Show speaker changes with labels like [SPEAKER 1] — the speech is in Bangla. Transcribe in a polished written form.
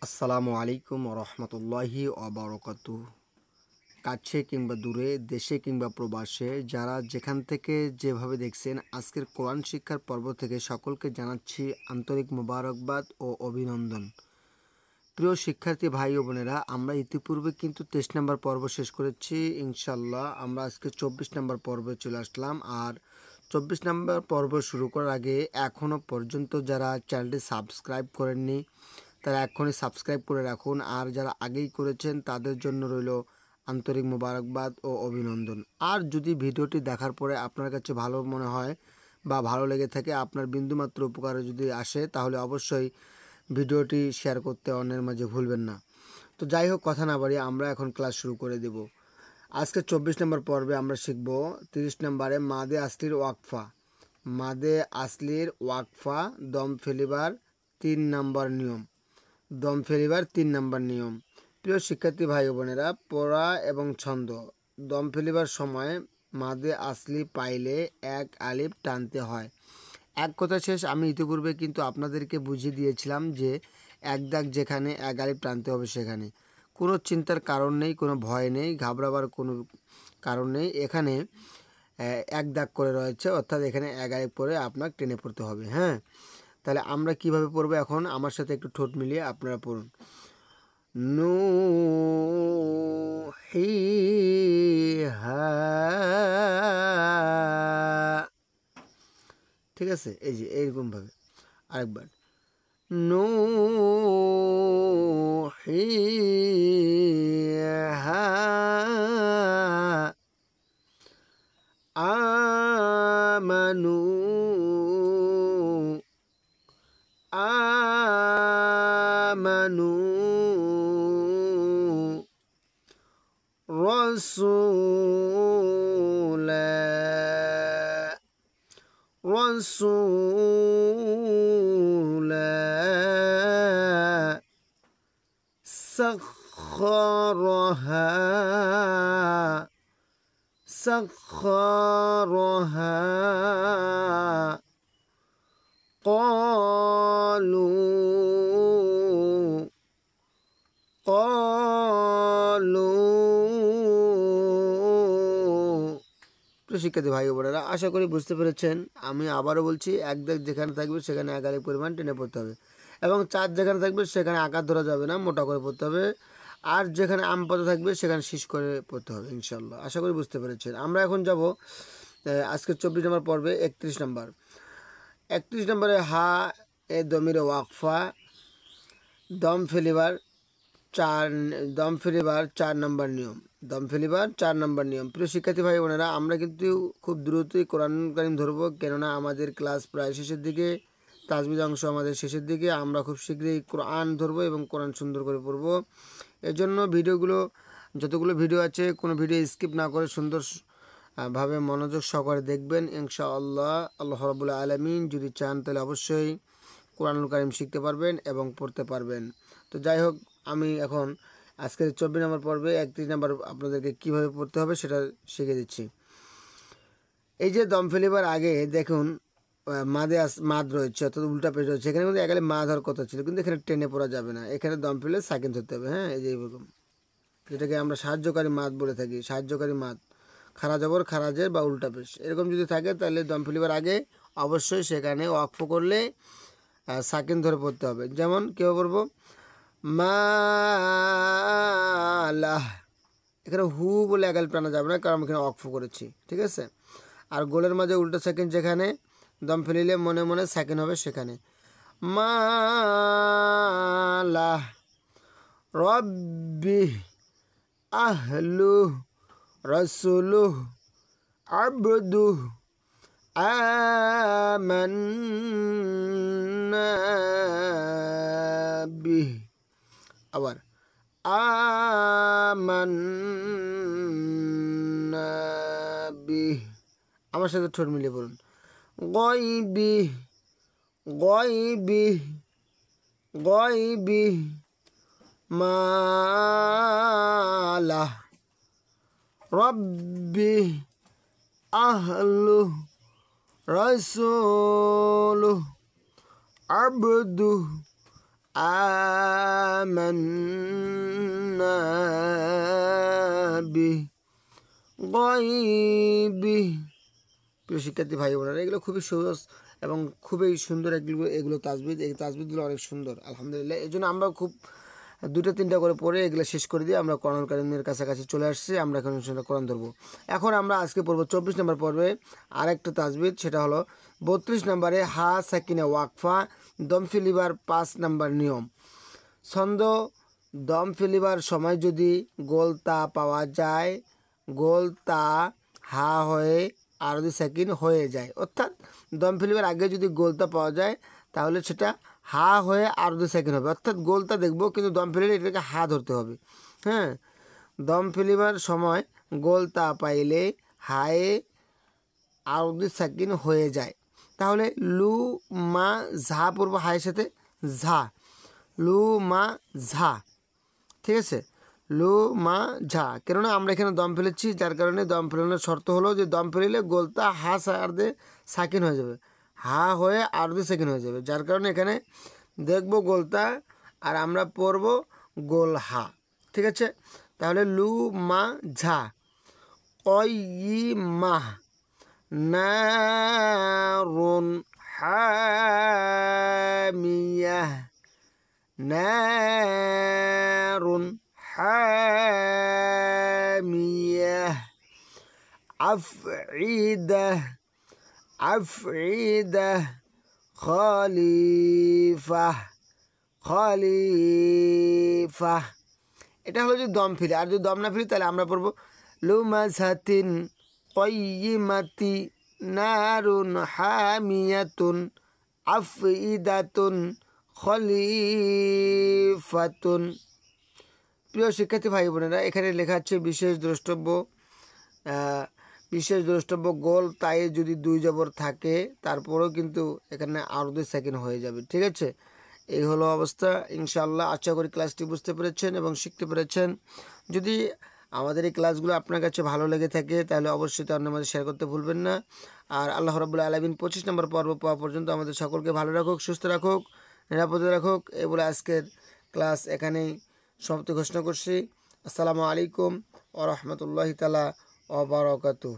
[SPEAKER 1] আসসালামু আলাইকুম রহমতুল্লাহি অবরকাতু। কাছে কিংবা দূরে, দেশে কিংবা প্রবাসে, যারা যেখান থেকে যেভাবে দেখছেন, আজকের কোরআন শিক্ষার পর্ব থেকে সকলকে জানাচ্ছি আন্তরিক মোবারকবাদ ও অভিনন্দন। প্রিয় শিক্ষার্থী ভাই ও বোনেরা, আমরা ইতিপূর্বে কিন্তু 23 নম্বর পর্ব শেষ করেছি। ইনশাল্লাহ আমরা আজকে 24 নম্বর পর্বে চলে আসলাম। আর 24 নম্বর পর্ব শুরু করার আগে এখনও পর্যন্ত যারা চ্যানেলটি সাবস্ক্রাইব করেননি তারা এখনই সাবস্ক্রাইব করে রাখুন। আর যারা আগেই করেছেন তাদের জন্য রইল আন্তরিক মোবারকবাদ ও অভিনন্দন। আর যদি ভিডিওটি দেখার পরে আপনার কাছে ভালো মনে হয় বা ভালো লেগে থাকে, আপনার বিন্দুমাত্র উপকারে যদি আসে, তাহলে অবশ্যই ভিডিওটি শেয়ার করতে অন্যের মাঝে ভুলবেন না। তো যাই হোক, কথা না বাড়িয়ে আমরা এখন ক্লাস শুরু করে দেব। আজকে 24 নম্বর পর্বে আমরা শিখব 30 নম্বরে মাদে আসলির ওয়াকফা। মাদে আসলির ওয়াকফা, দম ফেলিবার 3 নম্বর নিয়ম। দম ফেলিবার 3 নম্বর নিয়ম। প্রিয় শিক্ষার্থী ভাই বোনেরা, পড়া এবং ছন্দ। দম ফেলিবার সময় মাদে আসলি পাইলে এক আলিফ টানতে হয়। এক কথা শেষ। আমি ইতিপূর্বে কিন্তু আপনাদেরকে বুঝিয়ে দিয়েছিলাম যে এক দাগ যেখানে এক আলিফ টানতে হবে সেখানে। কোনো চিন্তার কারণ নেই, কোনো ভয় নেই, ঘাবড়াবার কোনো কারণ নেই। এখানে এক দাগ করে রয়েছে, অর্থাৎ এখানে এক আলিফ পরে আপনার টেনে পড়তে হবে। হ্যাঁ, তাহলে আমরা কিভাবে পড়বো এখন আমার সাথে একটু ঠোঁট মিলিয়ে আপনারা পড়ুন। নুহিহা। ঠিক আছে, এই যে এইরকমভাবে আরেকবার। নুহিহা আমানু রসুলা سخرها শিক্ষার্থী ভাই বোনেরা, আশা করি বুঝতে পেরেছেন। আমি আবারও বলছি, এক দাগ যেখানে থাকবে সেখানে এক আলিফ পরিমাণ টেনে পড়তে হবে, এবং চার যেখানে থাকবে সেখানে আকার ধরা যাবে না, মোটা করে পড়তে হবে। আর যেখানে আম পাতা থাকবে সেখানে শীষ করে পড়তে হবে। ইনশাল্লাহ আশা করি বুঝতে পেরেছেন। আমরা এখন যাব আজকে 24 নম্বর পর্বে 31 নম্বর। 31 নম্বরে হা এ দমিরে ওয়াকফা, দম ফেলিবার 4 নম্বর নিয়ম। দম ফেলিবার 4 নম্বর নিয়ম। প্রিয় শিক্ষার্থী ভাই বোনেরা, আমরা কিন্তু খুব দ্রুতই কোরআন কারীম ধরবো, কেননা আমাদের ক্লাস প্রায় শেষের দিকে, তাজবিদ অংশ আমাদের শেষের দিকে। আমরা খুব শীঘ্রই কোরআন ধরবো এবং কোরআন সুন্দর করে পড়বো। এর জন্য ভিডিওগুলো, যতগুলো ভিডিও আছে, কোনো ভিডিও স্কিপ না করে সুন্দর ভাবে মনোযোগ সহকারে দেখবেন। ইনশাআল্লাহ আল্লাহ রাব্বুল আলামিন যদি চান তাহলে অবশ্যই কোরআনুল কারীম শিখতে পারবেন এবং পড়তে পারবেন। তো যাই হোক, আমি এখন আজকের 24 নম্বর পর্বে 31 নম্বর আপনাদেরকে কীভাবে পড়তে হবে সেটা শিখে দিচ্ছি। এই যে দম ফেলিবার আগে দেখুন মাদ রয়েছে, অর্থাৎ উল্টা পেজ রয়েছে। এখানে কিন্তু একালে মা ধর কথা ছিল, কিন্তু এখানে টেনে পড়া যাবে না। এখানে দম ফেলে সাকিন ধরতে হবে। হ্যাঁ, এই যে এরকম, যেটাকে আমরা সাহায্যকারী মাদ বলে থাকি। সাহায্যকারী মাদ, খারা জবর খারাজের বা উল্টা পেশ এরকম যদি থাকে, তাহলে দম ফেলিবার আগে অবশ্যই সেখানে ওয়াকফ করলে সাকিন ধরে পড়তে হবে। যেমন কেউ পড়বো মালাহ, এখানে হু বলে একাল টানা যাবে না, কারণ এখানে ওয়াকফ করেছি। ঠিক আছে। আর গোলের মাঝে উল্টা সেকেন্ড, যেখানে দম ফেলিলে মনে মনে সেকেন্ড হবে সেখানে। মালাহ রব্বি আহলু রসুলু আবদু আমান্না বিহ। আবার আমান্না বিহ। আমার সাথে ঠোঁট মিলিয়ে বলুন। গয়বি গয়বি গয়বি মালা রব্বি আহলু রসুলু আবদু আমান্না বিহি গায়বি। প্রিয় শিক্ষার্থী ভাই বোনেরা, এগুলো খুবই সহজ এবং খুবই সুন্দর এগুলো তাজবিদ। এই তাজবিদগুলো অনেক সুন্দর আলহামদুলিল্লাহ। এই জন্য আমরা খুব 2-3টা করে পড়ে এগুলো শেষ করে দিয়ে আমরা কোরআন কারীমের কাছাকাছি চলে আসছি। আমরা এখন কোরআন ধরবো। এখন আমরা আজকে পড়বো 24 নম্বর পর্বে আরেকটা তাজবিদ, সেটা হলো 32 নম্বরে হা সাকিনা ওয়াকফা দম ফেলিবার 5 নম্বর নিয়ম। ছন্দ: দম ফেলিবার সময় যদি গোলতা পাওয়া যায়, গোলতা হা হয়ে আরবি সাকিন হয়ে যায়, অর্থাৎ দম ফেলিবার আগে যদি গোলতা পাওয়া যায় তাহলে সেটা হা হয়ে আরবি সাকিন হবে। অর্থাৎ গোলতা দেখবো কিন্তু দম ফেলিলে এটাকে হা ধরতে হবে। হ্যাঁ, দম ফেলিবার সময় গোলতা পাইলে হায়ে আরবি সাকিন হয়ে যায়। তাহলে লু মা ঝা পড়বো হায়ের সাথে, ঝা, লু মা ঝা। ঠিক আছে, লু মা ঝা, কেননা আমরা এখানে দম ফেলেছি, যার কারণে দম ফেলানোর শর্ত হলো যে দম ফেলিলে গোলতা হা সারদে সাকিন হয়ে যাবে, হা হয়ে আরদে সাকিন হয়ে যাবে, যার কারণে এখানে দেখবো গোলতা আর আমরা পড়বো গোল হা। ঠিক আছে, তাহলে লু মা ঝা কয়িমাহ নারুন হামিয়াহ, নারুন হামিয়াহ আফঈদাহ, আফঈদাহ খলিফাহ, খলিফাহ। এটা হলো যদি দম ফিরে। আর যদি দম না ফিরে তাহলে আমরা পড়বো লুমাজাতিন কয়িমাতি নারুন হামিয়াতুন আফঈদাতুন খলিফাতুন। প্রিয় শিক্ষার্থী ভাই বোনেরা, এখানে লেখা আছে বিশেষ দ্রষ্টব্য। বিশেষ দ্রষ্টব্য গোল তায়ে যদি 2 জবর থাকে তারপরেও কিন্তু এখানে আরো 2 সেকেন্ড হয়ে যাবে। ঠিক আছে, এই হলো অবস্থা। ইনশাআল্লাহ আশা করি ক্লাসটি বুঝতে পেরেছেন এবং শিখতে পেরেছেন। যদি আমাদের এই ক্লাসগুলো আপনার কাছে ভালো লেগে থাকে তাহলে অবশ্যই তার আমাদের শেয়ার করতে ভুলবেন না। আর আল্লাহ রাব্বুল আলামিন 25 নম্বর পর্ব পাওয়া পর্যন্ত আমাদের সকলকে ভালো রাখুক, সুস্থ রাখুক, নিরাপদে রাখুক। এই বলে আজকের ক্লাস এখানেই সমাপ্তি ঘোষণা করছি। আসসালামু আলাইকুম ওয়া রাহমাতুল্লাহি তাআলা ওয়া বারাকাতুহু।